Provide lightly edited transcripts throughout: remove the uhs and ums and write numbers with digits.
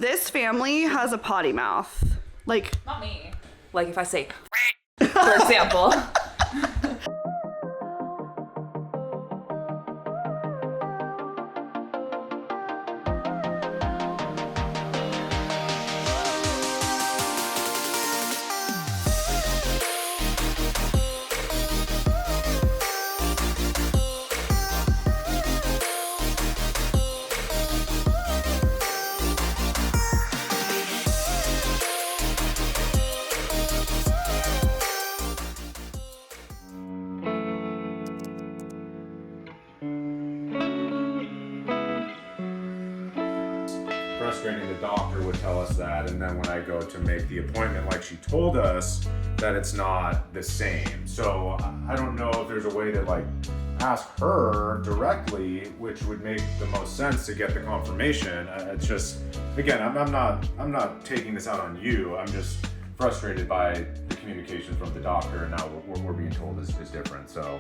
This family has a potty mouth. Like, not me. Like if I say, for example. Frustrating, the doctor would tell us that, and then when I go to make the appointment, like she told us, that it's not the same. So I don't know if there's a way to like ask her directly, which would make the most sense to get the confirmation. It's just, again, I'm not taking this out on you. I'm just frustrated by the communication from the doctor, and now what we're being told is different. So.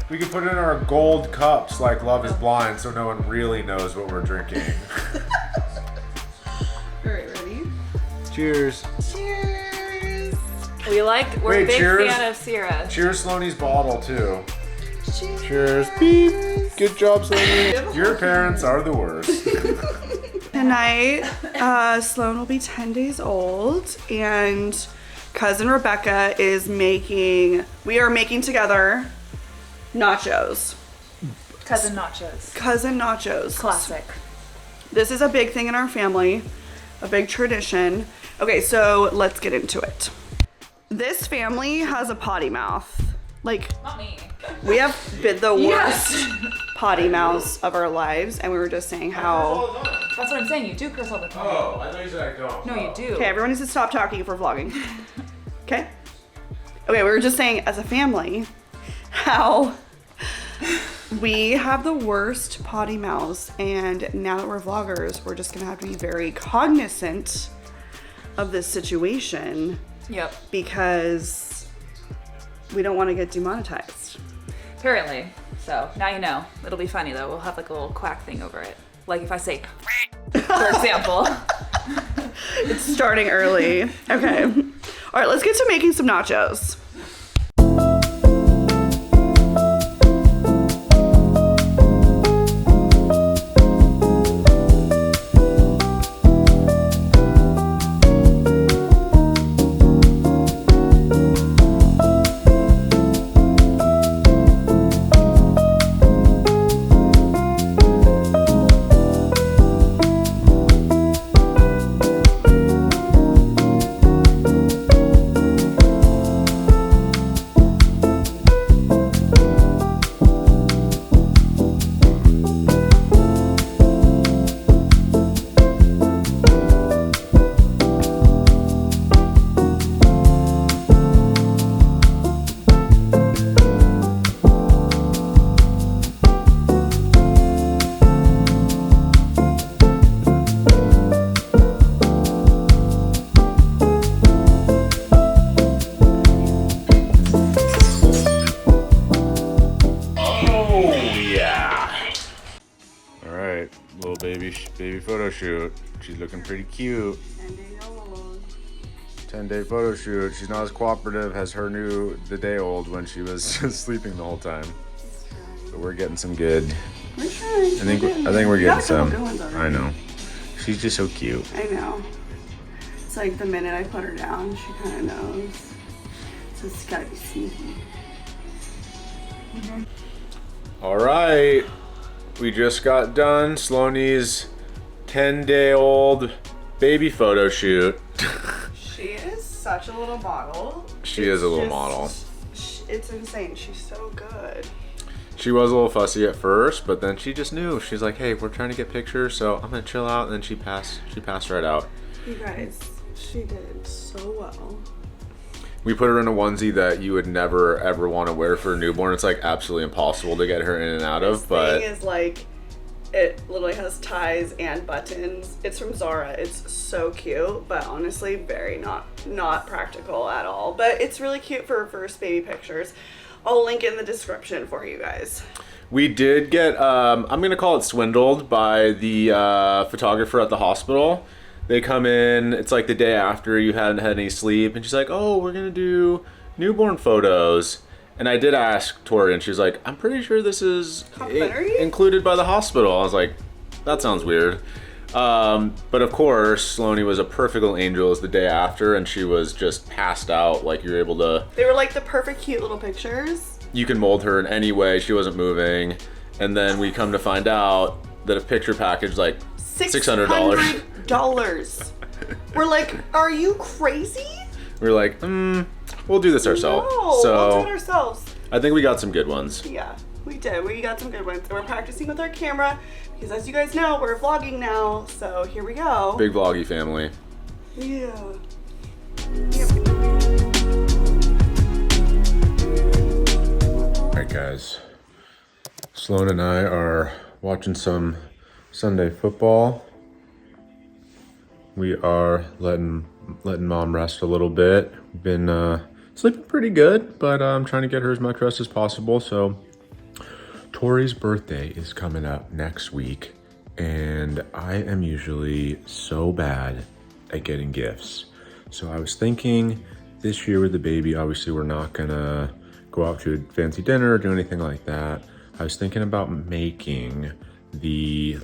We can put it in our gold cups like Love is Blind, so no one really knows what we're drinking. alright, ready? Cheers. Cheers. We're a big cheers. fan of Sierra. Cheers, Sloanie's bottle too. Cheers. Cheers. Beep. Good job, Sloanie. Your parents are the worst. Tonight, Sloan will be 10 days old, and cousin Rebecca is we are making together nachos. Cousin Nachos. Cousin nachos. Classic. This is a big thing in our family, a big tradition. Okay, so let's get into it. This family has a potty mouth. Like, Not me. we have been the worst potty mouths of our lives, and we were just saying how... That's what I'm saying. You do curse all the time. Oh, I thought you said I don't. No, you do. Okay, everyone needs to stop talking for vlogging. Okay? Okay, we were just saying as a family how we have the worst potty mouths, and now that we're vloggers, we're just gonna have to be very cognizant of this situation. Yep. Because we don't want to get demonetized. Apparently. So now you know. It'll be funny though. We'll have like a little quack thing over it. Like if I say, for example. It's starting early. Okay. All right, let's get to making some nachos. Baby photo shoot. She's looking pretty cute. 10-day photo shoot. She's not as cooperative as the day old when she was sleeping the whole time. But we're getting some good. We're trying. I think we're getting some. I I know. She's just so cute. I know. It's like the minute I put her down, she kind of knows. So it's gotta be sneaky. All right. We just got done Sloanie's 10-day-old baby photo shoot. She is such a little model. She is a little model. It's insane. She's so good. She was a little fussy at first, but then she just knew. She's like, hey, we're trying to get pictures, so I'm gonna chill out. And then she passed right out. You guys, she did so well. We put her in a onesie that you would never ever want to wear for a newborn. It's like absolutely impossible to get her in and out of. But thing is like, it literally has ties and buttons. It's from Zara. It's so cute, but honestly, very not practical at all. But it's really cute for first baby pictures. I'll link in the description for you guys. we did get, I'm going to call it swindled by the photographer at the hospital. They come in, it's like the day after you hadn't had any sleep, and she's like, oh, we're going to do newborn photos. And I did ask Tori, and she's like, I'm pretty sure this is included by the hospital. I was like, that sounds weird. But of course, Sloanie was a perfect little angel as the day after, and she was just passed out. Like, you were able to... They were like the perfect cute little pictures. You can mold her in any way. She wasn't moving. And then we come to find out that a picture package, like $600. We're like, are you crazy? We're like, we'll do this ourselves. No, so we'll do it ourselves. I think we got some good ones. Yeah, we did. We got some good ones. And we're practicing with our camera because, as you guys know, we're vlogging now. So here we go. Big vloggy family. Yeah. All right, guys. Sloan and I are watching some Sunday football. We are letting mom rest a little bit. Been sleeping pretty good, but I'm trying to get her as much rest as possible. So Tori's birthday is coming up next week, and I am usually so bad at getting gifts. So I was thinking this year with the baby, obviously we're not gonna go out to a fancy dinner or do anything like that. I was thinking about making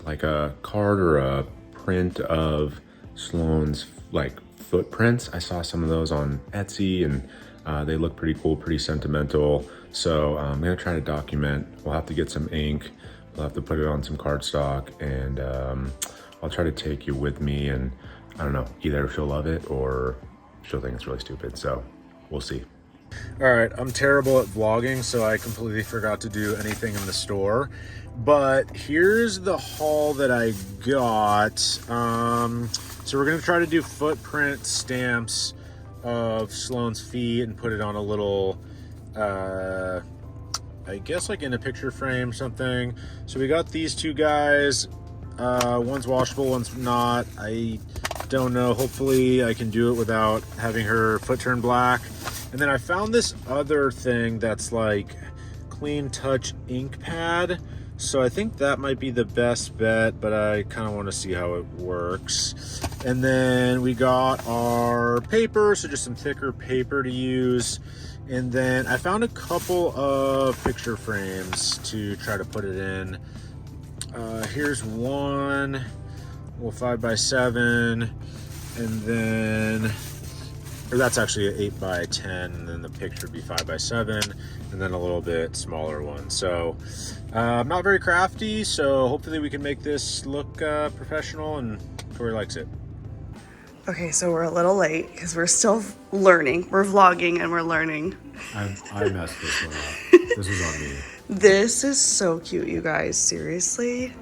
like a card or a print of Sloane's like footprints. I saw some of those on Etsy, and they look pretty cool, pretty sentimental. So I'm gonna try to document. We'll have to get some ink. We'll have to put it on some cardstock, and I'll try to take you with me. And I don't know, either she'll love it or she'll think it's really stupid. So we'll see. All right, I'm terrible at vlogging, so I completely forgot to do anything in the store. But here's the haul that I got. So we're gonna try to do footprint stamps of Sloane's feet and put it on a little, I guess like in a picture frame, something. So we got these two guys. One's washable, one's not. I don't know. Hopefully I can do it without having her foot turn black. And then I found this other thing that's like Clean Touch ink pad. So I think that might be the best bet, but I kind of want to see how it works. And then we got our paper, so just some thicker paper to use. And then I found a couple of picture frames to try to put it in. Here's one, well, 5x7, and then, or that's actually an 8x10, and then the picture would be 5x7, and then a little bit smaller one. So I'm not very crafty, so hopefully we can make this look professional, and Tori likes it. Okay, so we're a little late because we're still learning. We're vlogging and we're learning. I messed this one up. This was on me. This is so cute, you guys. Seriously?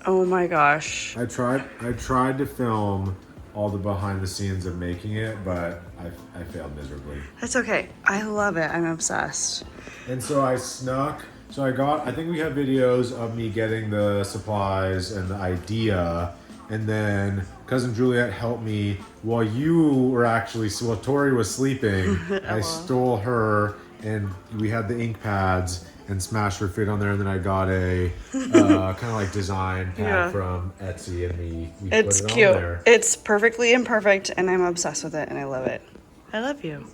Oh my gosh. I tried to film all the behind the scenes of making it, but I failed miserably. That's okay. I love it. I'm obsessed. And so I snuck, I think we have videos of me getting the supplies and the idea, and then cousin Juliet helped me while Tori was sleeping. I stole her, and we had the ink pads and smashed her feet on there, and then I got a kind of like design pad from Etsy, and we it's put it cute. on there. It's perfectly imperfect, and I'm obsessed with it, and I love it. I love you.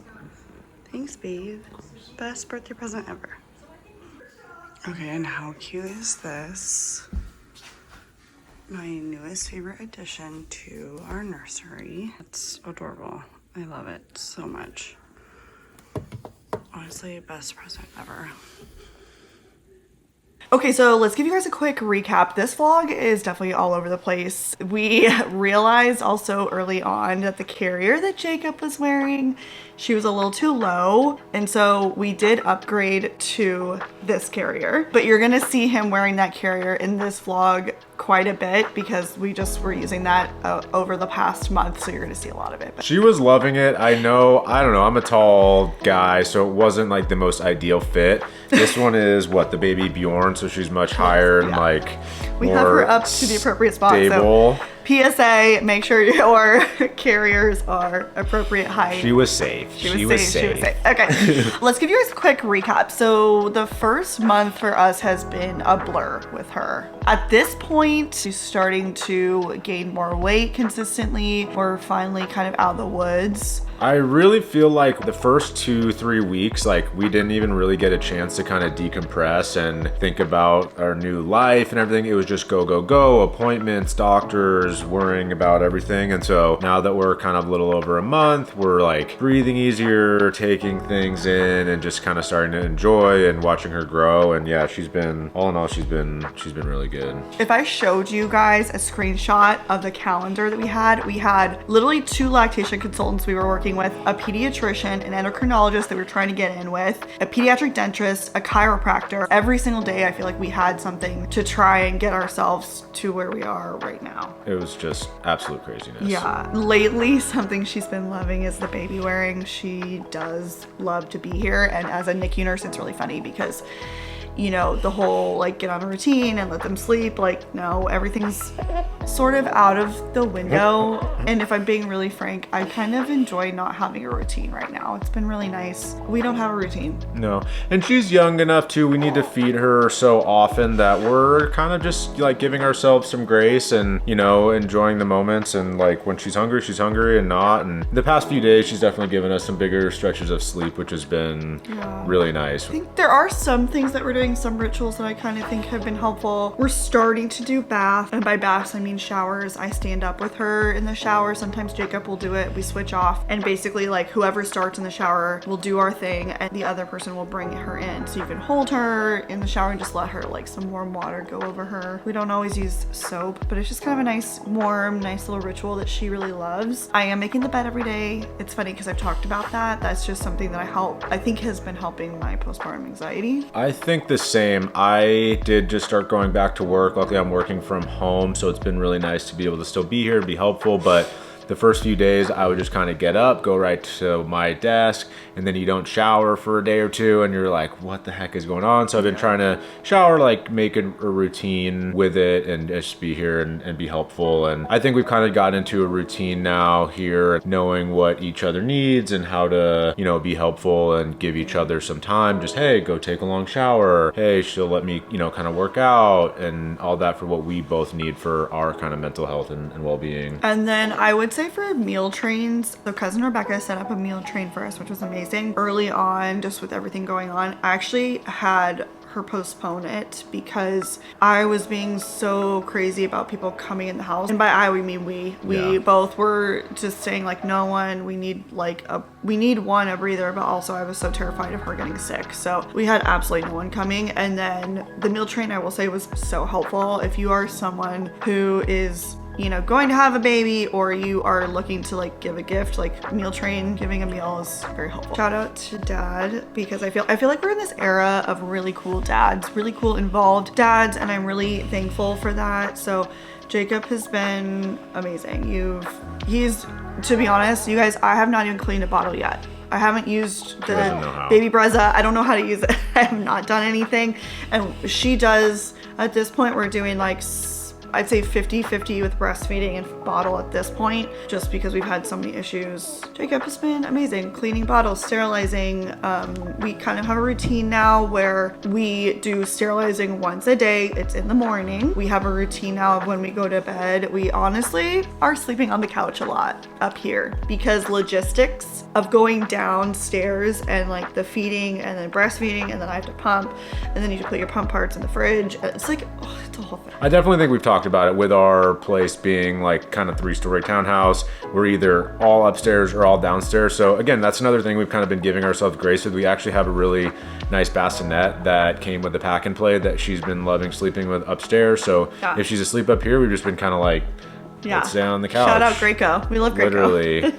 Thanks, babe. Best birthday present ever. Okay, and how cute is this? My newest favorite addition to our nursery. It's adorable. I love it so much. Honestly, best present ever. Okay, so let's give you guys a quick recap. This vlog is definitely all over the place. We realized also early on that the carrier that Jacob was wearing, she was a little too low. And so we did upgrade to this carrier. But you're gonna see him wearing that carrier in this vlog quite a bit because we just were using that over the past month. So you're going to see a lot of it. But She was loving it. I don't know, I'm a tall guy, so it wasn't like the most ideal fit. This one is what, the baby Bjorn, so she's much higher and like we more have her up to the appropriate spot. stable. So PSA, make sure your carriers are appropriate height. She was safe. She was safe. Okay, let's give you a quick recap. So the first month for us has been a blur with her. At this point, she's starting to gain more weight consistently. We're finally kind of out of the woods. I really feel like the first 2-3 weeks, like we didn't even really get a chance to kind of decompress and think about our new life and everything. It was just go, go, go, appointments, doctors, worrying about everything. And so now that we're kind of a little over a month, we're like breathing easier, taking things in and just kind of starting to enjoy and watching her grow. And yeah, she's been, all in all, she's been really good. If I showed you guys a screenshot of the calendar that we had literally 2 lactation consultants we were working with, a pediatrician, an endocrinologist that we were trying to get in with, a pediatric dentist, a chiropractor. Every single day I feel like we had something to try and get ourselves to where we are right now. It was just absolute craziness. Yeah. Lately, something she's been loving is the baby wearing. She does love to be here. And as a NICU nurse, it's really funny because you know, the whole like get on a routine and let them sleep, like no, everything's sort of out of the window. And if I'm being really frank, I kind of enjoy not having a routine right now. It's been really nice. We don't have a routine. No, and she's young enough too. We need to feed her so often that we're kind of just like giving ourselves some grace and, you know, enjoying the moments. And like when she's hungry and not. And the past few days, she's definitely given us some bigger stretches of sleep, which has been really nice. I think there are some things that we're doing, some rituals that I kind of think have been helpful. We're starting to do bath, and by baths I mean showers. I stand up with her in the shower. Sometimes Jacob will do it. We switch off, and basically like whoever starts in the shower will do our thing and the other person will bring her in. So you can hold her in the shower and just let her like some warm water go over her. We don't always use soap, but it's just kind of a nice, warm, nice little ritual that she really loves. I am making the bed every day. It's funny because I've talked about that. That's just something that I think has been helping my postpartum anxiety. I think the same. I did just start going back to work. Luckily, I'm working from home, so it's been really nice to be able to still be here, be helpful. But the first few days, I would just kind of get up, go right to my desk, and then you don't shower for a day or two, and you're like, what the heck is going on? So I've been trying to shower, like make a routine with it and just be here and be helpful. And I think we've kind of gotten into a routine now here, knowing what each other needs and how to, you know, be helpful and give each other some time. Just, hey, go take a long shower. Hey, she'll let me, you know, kind of work out and all that for what we both need for our kind of mental health and well-being. And then I would say for meal trains, so cousin Rebecca set up a meal train for us, which was amazing. Early on, just with everything going on, I actually had her postpone it because I was being so crazy about people coming in the house. And by I, we mean we both were just saying like, no one, we need a breather, but also I was so terrified of her getting sick. So we had absolutely no one coming. And then the meal train, I will say, was so helpful. If you are someone who is, you know, going to have a baby, or you are looking to like give a gift, like meal train, giving a meal is very helpful. Shout out to Dad, because I feel like we're in this era of really cool dads, really cool involved dads, and I'm really thankful for that. So Jacob has been amazing. He's, to be honest, you guys, I have not even cleaned a bottle yet. I haven't used the baby Brezza. I don't know how to use it. I have not done anything. And she does, at this point, we're doing like, I'd say 50-50 with breastfeeding and bottle at this point, just because we've had so many issues. Jacob has been amazing, cleaning bottles, sterilizing. We kind of have a routine now where we do sterilizing once a day. It's in the morning. We have a routine now of when we go to bed. We honestly are sleeping on the couch a lot up here because logistics of going downstairs and like the feeding and then breastfeeding, and then I have to pump, and then you have to put your pump parts in the fridge. It's like, oh, it's a whole thing. I definitely think we've talked about it with our place being like kind of 3-story townhouse. We're either all upstairs or all downstairs. So again, that's another thing we've kind of been giving ourselves grace with. We actually have a really nice bassinet that came with the pack and play that she's been loving sleeping with upstairs. So if she's asleep up here, we've just been kind of like, let's stay on the couch. Shout out Greco. We love Greco. Literally.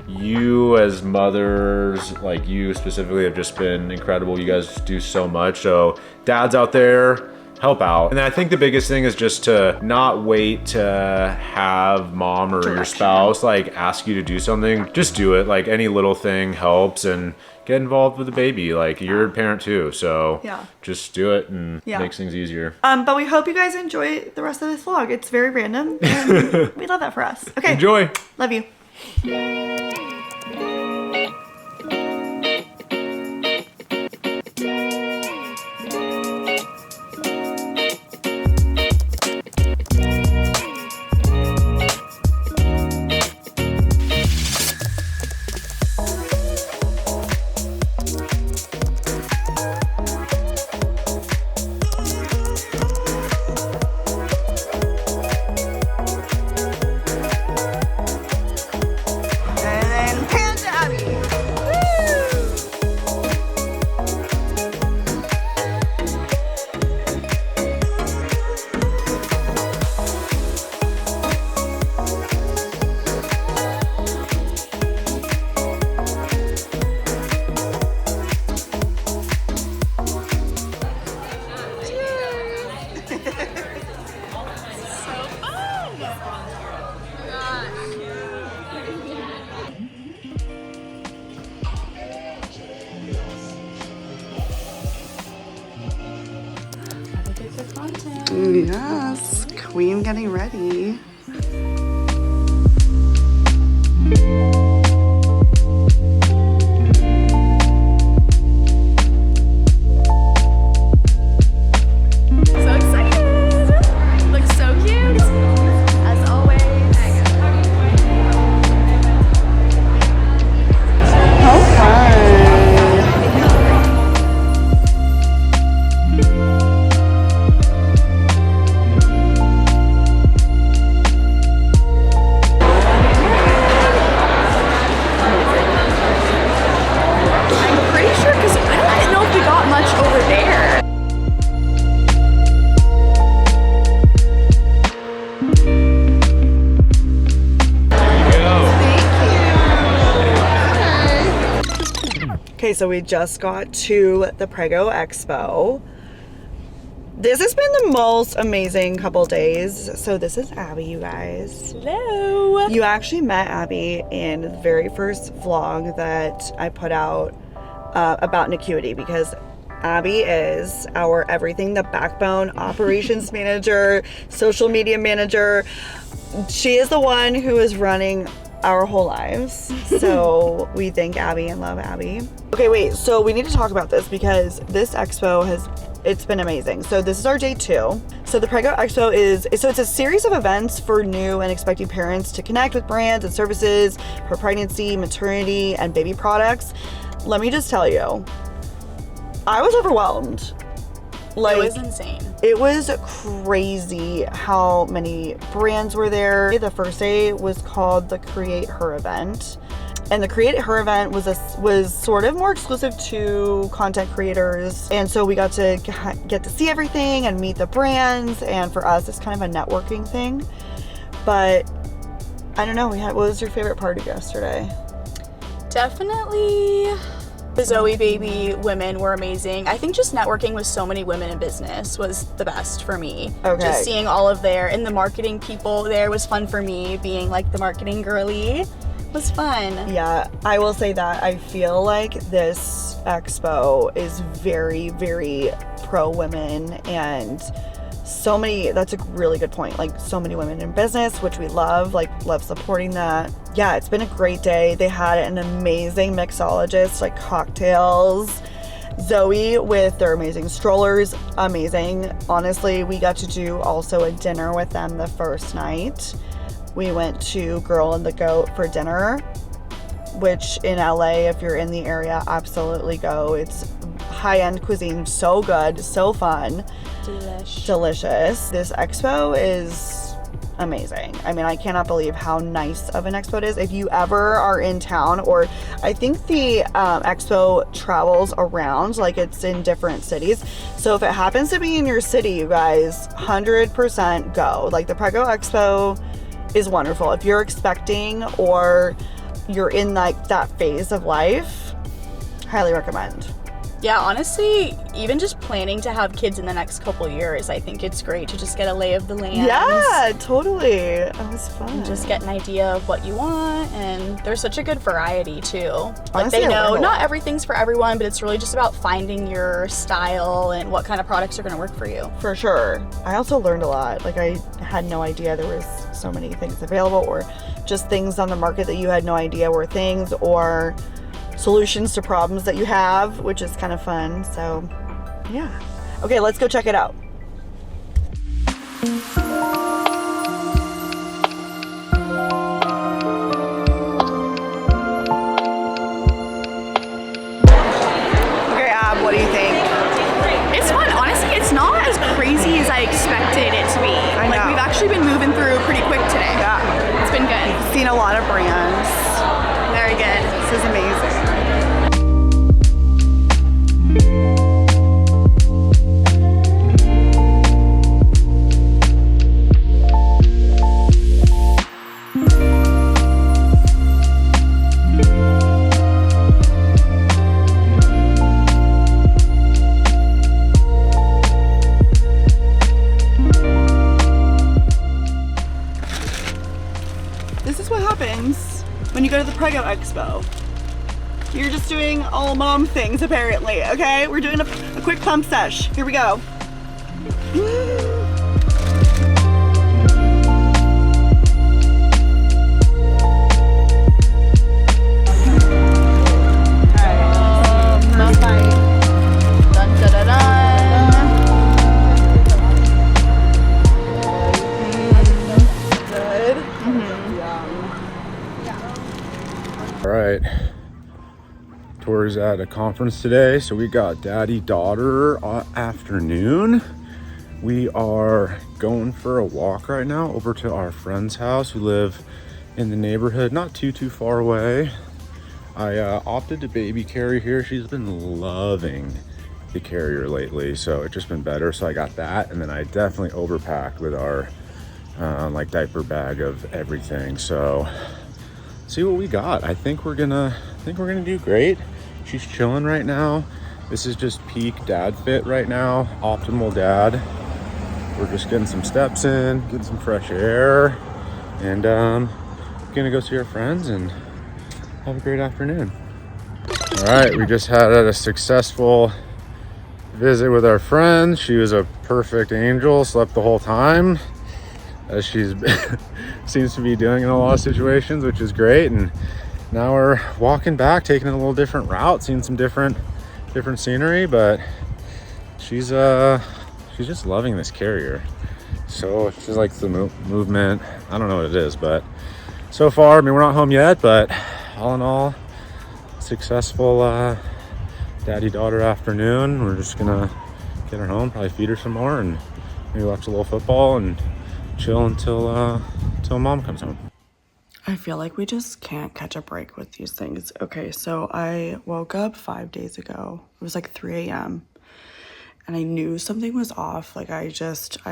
You as mothers, like you specifically, have just been incredible. You guys do so much. So dads out there, help out. And I think the biggest thing is just to not wait to have mom or your spouse like ask you to do something. Just do it. Like any little thing helps, and get involved with the baby. Like you're a parent too, so just do it and makes things easier. But we hope you guys enjoy the rest of this vlog. It's very random, and we love that for us. Okay. Enjoy. Love you. Yes, Queen getting ready. So excited! Looks so cute, as always. How fun! Okay, so we just got to the Preggo Expo. This has been the most amazing couple days. So this is Abby, you guys. Hello! You actually met Abby in the very first vlog that I put out about NICUity, because Abby is our everything, the backbone, operations manager, social media manager. She is the one who is running our whole lives. So we thank Abby and love Abby. Okay, wait, so we need to talk about this because this expo it's been amazing. So this is our day 2. So the Preggo Expo it's a series of events for new and expecting parents to connect with brands and services for pregnancy, maternity, and baby products. Let me just tell you, I was overwhelmed. Like, it was insane. It was crazy how many brands were there. The first day was called the Create Her event. And the Create Her event was sort of more exclusive to content creators. And so we got to get to see everything and meet the brands. And for us, it's kind of a networking thing. But I don't know, what was your favorite part of yesterday? Definitely the Zoe baby women were amazing. I think just networking with so many women in business was the best for me. Okay. Just seeing all of and the marketing people there was fun for me, being like the marketing girly was fun. Yeah, I will say that I feel like this expo is very, very pro women, and so many, that's a really good point. Like so many women in business, which we love supporting that. Yeah, it's been a great day. They had an amazing mixologist, like cocktails. Zoe with their amazing strollers, amazing. Honestly, we got to do also a dinner with them the first night. We went to Girl and the Goat for dinner, which in LA, if you're in the area, absolutely go. It's high-end cuisine, so good, so fun. Delicious. This expo is amazing. I mean, I cannot believe how nice of an expo it is. If you ever are in town, or I think the expo travels around, like it's in different cities. So if it happens to be in your city, you guys, 100% go. Like the Preggo Expo is wonderful. If you're expecting or you're in like that phase of life, highly recommend. Yeah, honestly, even just planning to have kids in the next couple years, I think it's great to just get a lay of the land. Yeah, totally. That was fun. And just get an idea of what you want, and there's such a good variety too. Like Honestly, they I know learned a not lot. everything's for everyone, but it's really just about finding your style and what kind of products are going to work for you. For sure. I also learned a lot. Like, I had no idea there was so many things available, or just things on the market that you had no idea were things, or solutions to problems that you have, which is kind of fun. So, yeah. Okay, let's go check it out. Okay, Ab, what do you think? It's fun. Honestly, it's not as crazy as I expected it to be. I Like, know. we've actually been moving through pretty quick today. Yeah. It's been good. Seen a lot of brands. Very good. This is amazing. This is what happens when you go to the Preggo Expo. You're just doing all mom things, apparently. Okay, we're doing a quick pump sesh. Here we go. Dun, da, da, dun. Good. All right. Tori's at a conference today, so we got daddy-daughter afternoon. We are going for a walk right now over to our friend's house who live in the neighborhood, not too far away. I opted to baby carry here. She's been loving the carrier lately, so it's just been better. So I got that, and then I definitely overpacked with our like diaper bag of everything. So see what we got. I think we're gonna do great. She's chilling right now. This is just peak dad fit right now, optimal dad. We're just getting some steps in, getting some fresh air, and gonna go see our friends and have a great afternoon. All right, we just had a successful visit with our friend. She was a perfect angel, slept the whole time, as she's seems to be doing in a lot of situations, which is great. And now we're walking back, taking a little different route, seeing some different scenery, but she's just loving this carrier. So she's like the movement. I don't know what it is, but so far, I mean, we're not home yet, but all in all, successful daddy-daughter afternoon. We're just gonna get her home, probably feed her some more, and maybe watch a little football and chill until mom comes home. I feel like we just can't catch a break with these things. Okay, so I woke up 5 days ago. It was like 3 a.m. and I knew something was off. Like I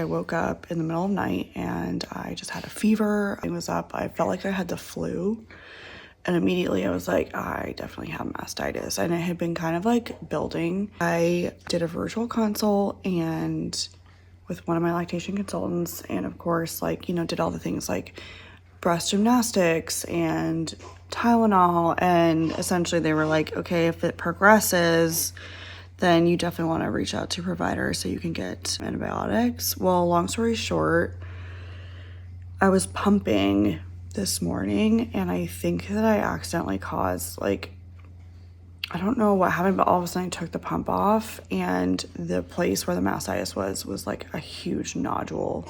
woke up in the middle of the night and I just had a fever. I was up. I felt like I had the flu. And immediately I was like, I definitely have mastitis. And it had been kind of like building. I did a virtual consult and with one of my lactation consultants, and of course, like, you know, did all the things like breast gymnastics and Tylenol. And essentially they were like, okay, if it progresses, then you definitely want to reach out to a provider so you can get antibiotics. Well, long story short, I was pumping this morning and I think that I accidentally caused, like, I don't know what happened, but all of a sudden I took the pump off and the place where the mastitis was like a huge nodule.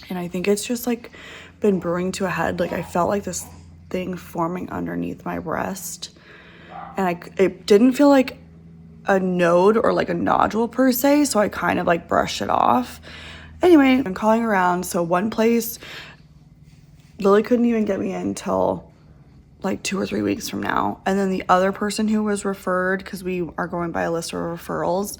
And I think it's just like been brewing to a head. Like I felt like this thing forming underneath my breast, and it didn't feel like a node or like a nodule per se, so I kind of like brushed it off. Anyway, I'm calling around. So one place, Lily couldn't even get me in till like 2 or 3 weeks from now. And then the other person who was referred, because we are going by a list of referrals,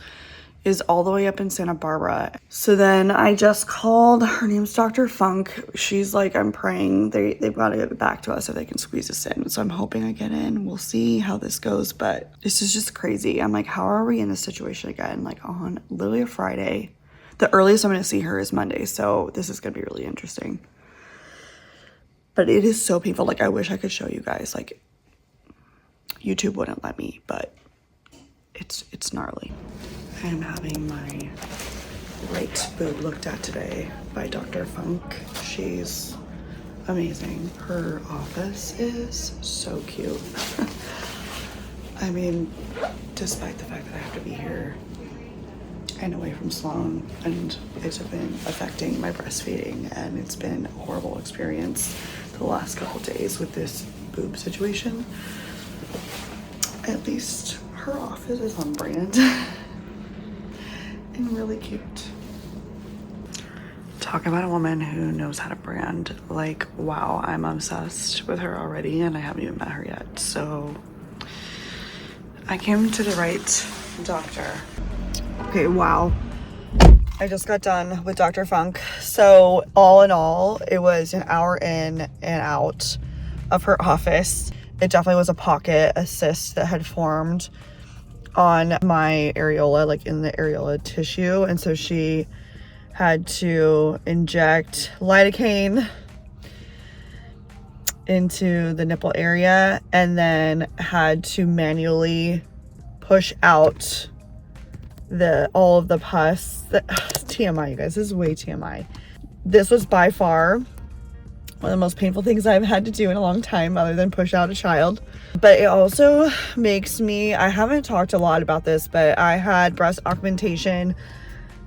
is all the way up in Santa Barbara. So then I just called, her name's Dr. Funk. She's like, I'm praying they've got to get back to us if they can squeeze us in. So I'm hoping I get in. We'll see how this goes, but this is just crazy. I'm like, how are we in this situation again? Like on literally a Friday. The earliest I'm going to see her is Monday. So this is going to be really interesting. But it is so painful. Like I wish I could show you guys. Like YouTube wouldn't let me, but it's gnarly. I am having my right boob looked at today by Dr. Funk. She's amazing. Her office is so cute. I mean, despite the fact that I have to be here and away from Sloan, and it's been affecting my breastfeeding, and it's been a horrible experience the last couple days with this boob situation. At least her office is on brand and really cute. Talk about a woman who knows how to brand. Like, wow, I'm obsessed with her already and I haven't even met her yet. So I came to the right doctor. Okay, wow. I just got done with Dr. Funk. So all in all, it was an hour in and out of her office. It definitely was a pocket, a cyst that had formed on my areola, like in the areola tissue. And so she had to inject lidocaine into the nipple area and then had to manually push out all of the pus. TMI, you guys, this is way TMI. This was by far one of the most painful things I've had to do in a long time other than push out a child. But it also makes me, I haven't talked a lot about this, but I had breast augmentation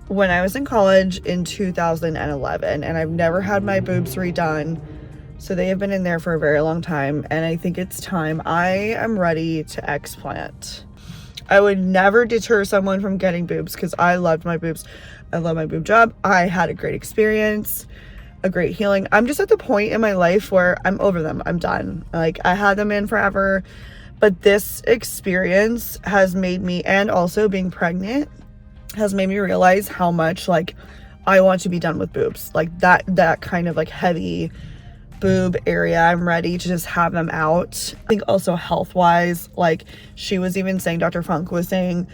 when I was in college in 2011, and I've never had my boobs redone. So they have been in there for a very long time, and I think it's time. I am ready to explant. I would never deter someone from getting boobs because I loved my boobs. I love my boob job. I had a great experience, a great healing. I'm just at the point in my life where I'm over them. I'm done. Like, I had them in forever, but this experience has made me, and also being pregnant has made me realize how much like I want to be done with boobs. Like that kind of like heavy boob area. I'm ready to just have them out. I think also health wise, like she was even saying, Dr. Funk was saying,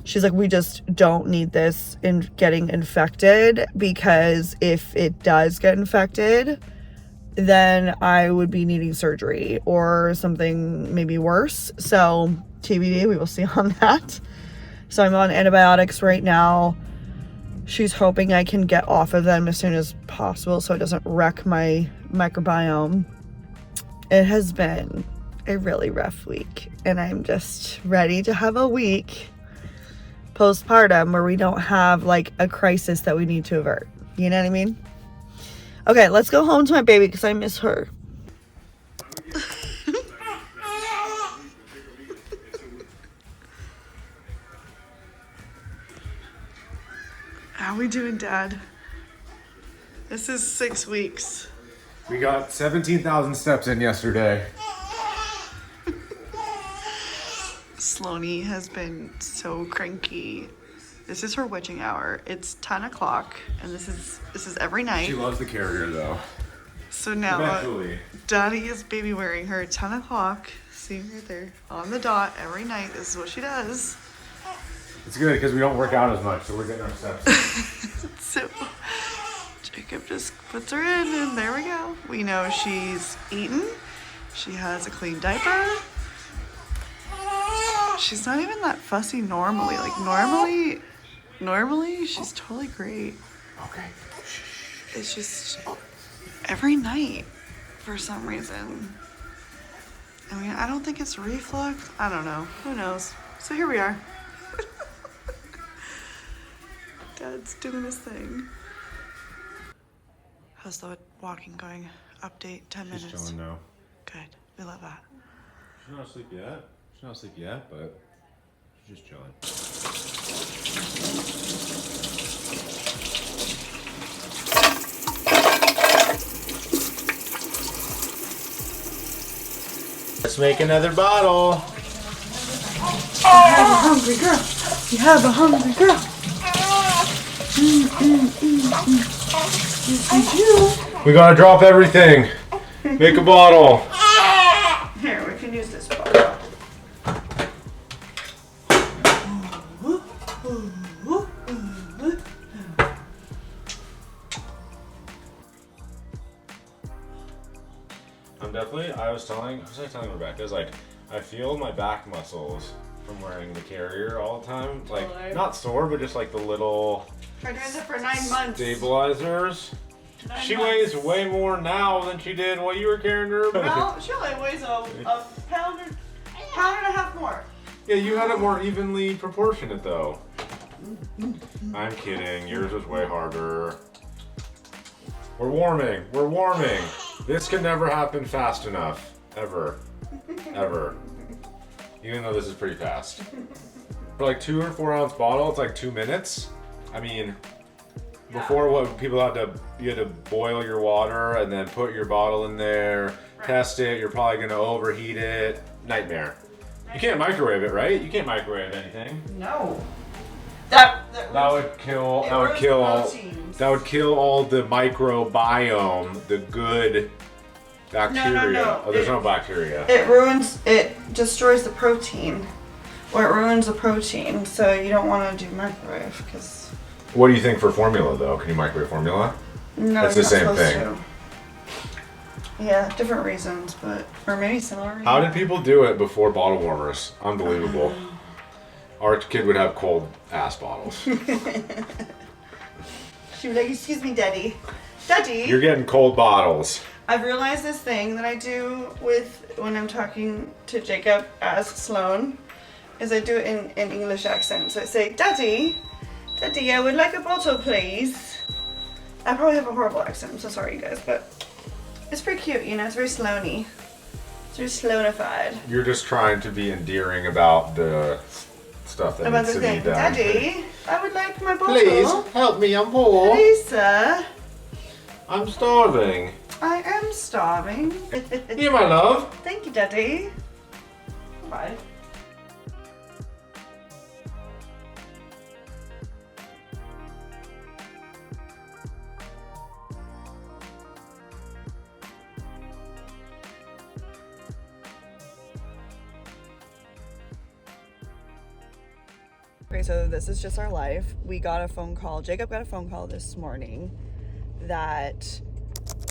she's like, we just don't need this in getting infected, because if it does get infected, then I would be needing surgery or something maybe worse. So TBD, we will see on that. So I'm on antibiotics right now. She's hoping I can get off of them as soon as possible so it doesn't wreck my microbiome. It has been a really rough week, and I'm just ready to have a week postpartum where we don't have like a crisis that we need to avert. You know what I mean? Okay, let's go home to my baby because I miss her. How we doing, Dad? This is 6 weeks. We got 17,000 steps in yesterday. Sloanie has been so cranky. This is her witching hour. It's 10 o'clock, and this is every night. She loves the carrier though. So now, Eventually. Daddy is baby wearing her at 10 o'clock. See right there, on the dot every night. This is what she does. It's good because we don't work out as much, so we're getting our steps in. So Jacob just puts her in, and there we go. We know she's eaten. She has a clean diaper. She's not even that fussy normally. Like normally she's totally great. Okay. It's just every night for some reason. I mean, I don't think it's reflux. I don't know. Who knows? So here we are. Dad's doing his thing. How's the walking going? Update, 10 minutes. She's chilling now. Good. We love that. She's not asleep yet. She's not asleep yet, but she's just chilling. Let's make another bottle. You have a hungry girl. You have a hungry girl. We gotta drop everything. Make a bottle. Here, we can use this bottle. I was telling Rebecca, I feel my back muscles from wearing the carrier all the time. Like, Totally. not sore, but just like the little I've been doing it for 9 months. stabilizers. 9 She months. weighs way more now than she did while you were carrying her. Well, she only weighs a pound and a half more. Yeah, you had it more evenly proportionate though. I'm kidding. Yours was way harder. We're warming. We're warming. This can never happen fast enough. Ever. Ever. Even though this is pretty fast. For like 2 or 4 ounce bottle, it's like 2 minutes. I mean, before what people you had to boil your water and then put your bottle in there, test it, you're probably gonna overheat it. Nightmare. You can't microwave it, right? You can't microwave anything. No. That would kill proteins. that would kill all the microbiome, the good bacteria. No. Oh, there's no bacteria. It destroys the protein. Or it ruins the protein, so you don't want to do microwave, because... What do you think for formula though? Can you microwave formula? No, It's you're the not same supposed to. Yeah, different reasons, but... Or maybe similar. How did people do it before bottle warmers? Unbelievable. Our kid would have cold ass bottles. She was like, excuse me, Daddy. Daddy! You're getting cold bottles. I've realized this thing that I do when I'm talking to Jacob as Sloan, is I do it in English accent. So I say, Daddy, I would like a bottle, please. I probably have a horrible accent, I'm so sorry, you guys, but it's pretty cute, you know, it's very Sloany. It's very Sloanified. You're just trying to be endearing about the stuff that About needs the to be thing, done. Daddy, I would like my bottle. Please, help me, I'm poor. Please, sir. I'm starving. I am starving. Here, my love. Thank you, Daddy. Bye. Okay, so this is just our life. We got a phone call. Jacob got a phone call this morning that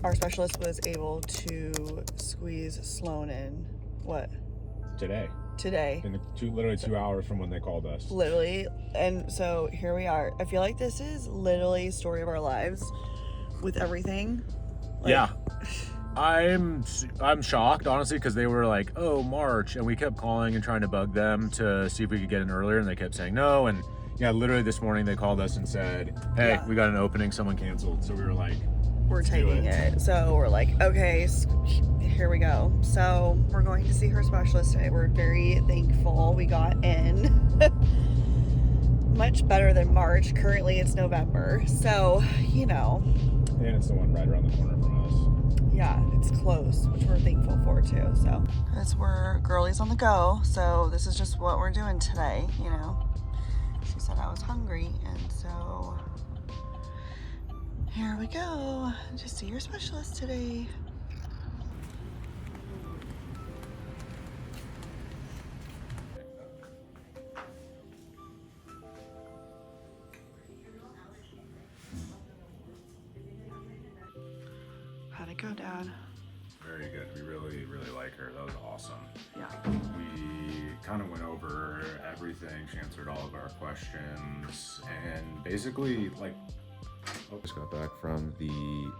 our specialist was able to squeeze Sloan in. What? Today. Today. Literally 2 hours from when they called us. Literally. And so here we are. I feel like this is literally story of our lives with everything. Like, yeah. I'm shocked, honestly, because they were like, oh, March, and we kept calling and trying to bug them to see if we could get in earlier, and they kept saying no. And yeah, literally this morning they called us and said, hey, Yeah. we got an opening, someone canceled. So we were like, we're taking it. So we're like, okay, here we go. So we're going to see her specialist today. We're very thankful we got in. Much better than March. Currently it's November. So, you know. And it's the one right around the corner from us. Yeah, it's close, which we're thankful for too. So, because we're girlies on the go, so this is just what we're doing today, you know. She said I was hungry, and so here we go. Just see your specialist today. How'd it go, Dad? Very good. We really, really like her. That was awesome. Yeah. We kind of went over everything. She answered all of our questions. And basically, like, just got back from the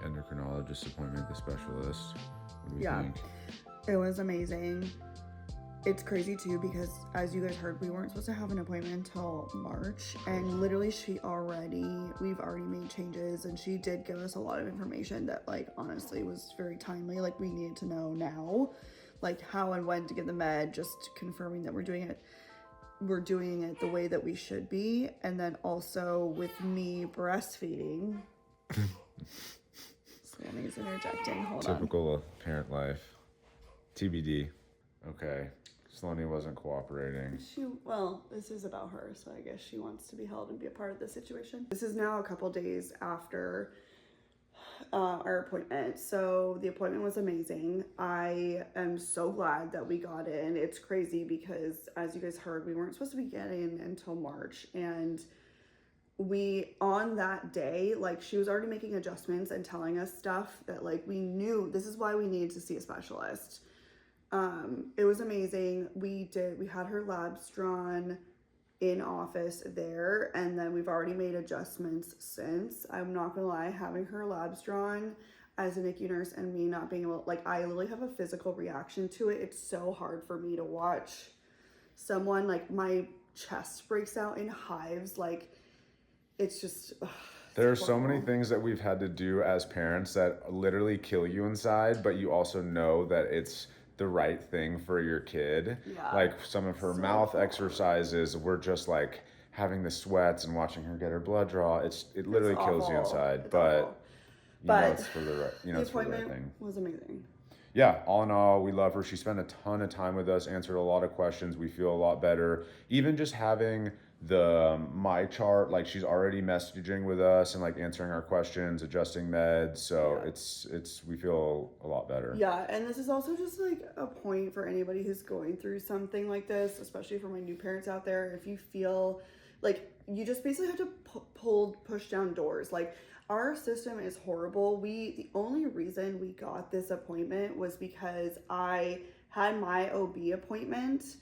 endocrinologist appointment, the specialist. What do we think? It was amazing. It's crazy too because, as you guys heard, we weren't supposed to have an appointment until March, and literally we've already made changes, and she did give us a lot of information that, like, honestly was very timely. Like, we needed to know now, like, how and when to get the med, just confirming that we're doing it the way that we should be. And then also with me breastfeeding. Sammy's interjecting. Hold on. Typical parent life. TBD. Okay. Selene wasn't cooperating. Well, this is about her, so I guess she wants to be held and be a part of the situation. This is now a couple days after our appointment. So the appointment was amazing. I am so glad that we got in. It's crazy because, as you guys heard, we weren't supposed to be getting in until March, and we, on that day, like, she was already making adjustments and telling us stuff that, like, we knew this is why we needed to see a specialist. It was amazing. We had her labs drawn in office there, and then we've already made adjustments since. I'm not gonna lie, having her labs drawn as a NICU nurse and me not being able, like, I literally have a physical reaction to it. It's so hard for me to watch someone, like, my chest breaks out in hives. Like, it's just there are so many things that we've had to do as parents that literally kill you inside, but you also know that it's the right thing for your kid. Yeah. Like some of her mouth exercises were just like having the sweats and watching her get her blood draw. It literally kills you inside, It's but awful. you know it's for the right, The it's for the right appointment thing. was amazing. Yeah, all in all, we love her. She spent a ton of time with us, answered a lot of questions. We feel a lot better. Even just having the my chart, like, she's already messaging with us and like answering our questions, adjusting meds. So it's we feel a lot better. Yeah, and this is also just like a point for anybody who's going through something like this, especially for my new parents out there. If you feel like you just basically have to push down doors. Like, our system is horrible. The only reason we got this appointment was because I had my OB appointment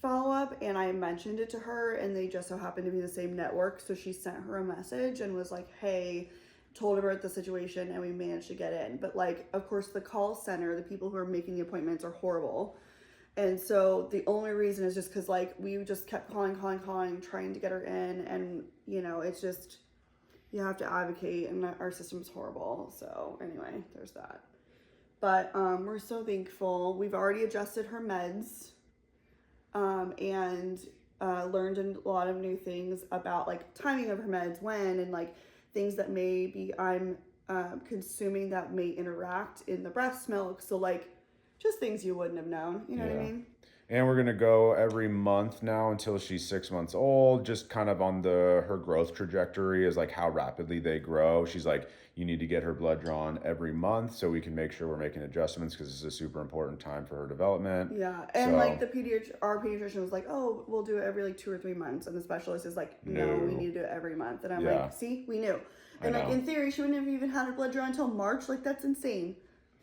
follow up and I mentioned it to her, and they just so happened to be the same network. So she sent her a message and was like, hey, told her about the situation, and we managed to get in. But, like, of course, the call center, the people who are making the appointments are horrible. And so the only reason is just because, like, we just kept calling, trying to get her in. And, you know, it's just, you have to advocate, and our system's horrible. So anyway, there's that. But we're so thankful. We've already adjusted her meds and learned a lot of new things about, like, timing of her meds, when, and, like, things that maybe I'm consuming that may interact in the breast milk. So, like, just things you wouldn't have known. You know what I mean? And we're gonna go every month now until she's 6 months old, just kind of on her growth trajectory is like how rapidly they grow. She's like, you need to get her blood drawn every month so we can make sure we're making adjustments, because it's a super important time for her development. Yeah, and like our pediatrician was like, oh, we'll do it every like 2 or 3 months, and the specialist is like, no, we need to do it every month. And I'm like, see, we knew. And like, in theory, she wouldn't have even had her blood drawn until March. Like, that's insane.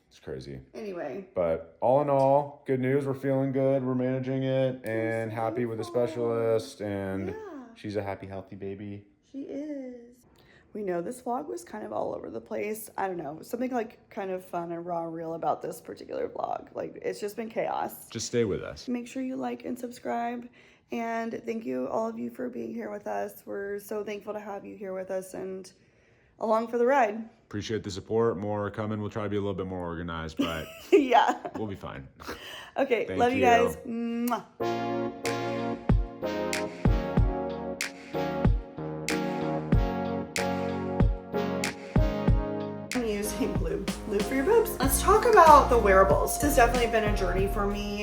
It's crazy. Anyway. But all in all, good news. We're feeling good. We're managing it and happy with the specialist. And she's a happy, healthy baby. She is. We know this vlog was kind of all over the place. I don't know. Something like kind of fun and raw and real about this particular vlog. Like, it's just been chaos. Just stay with us. Make sure you like and subscribe. And thank you, all of you, for being here with us. We're so thankful to have you here with us and along for the ride. Appreciate the support. More coming. We'll try to be a little bit more organized, but yeah, we'll be fine. Okay, Thank love you guys. Mwah. I'm using lube for your boobs. Let's talk about the wearables. This has definitely been a journey for me.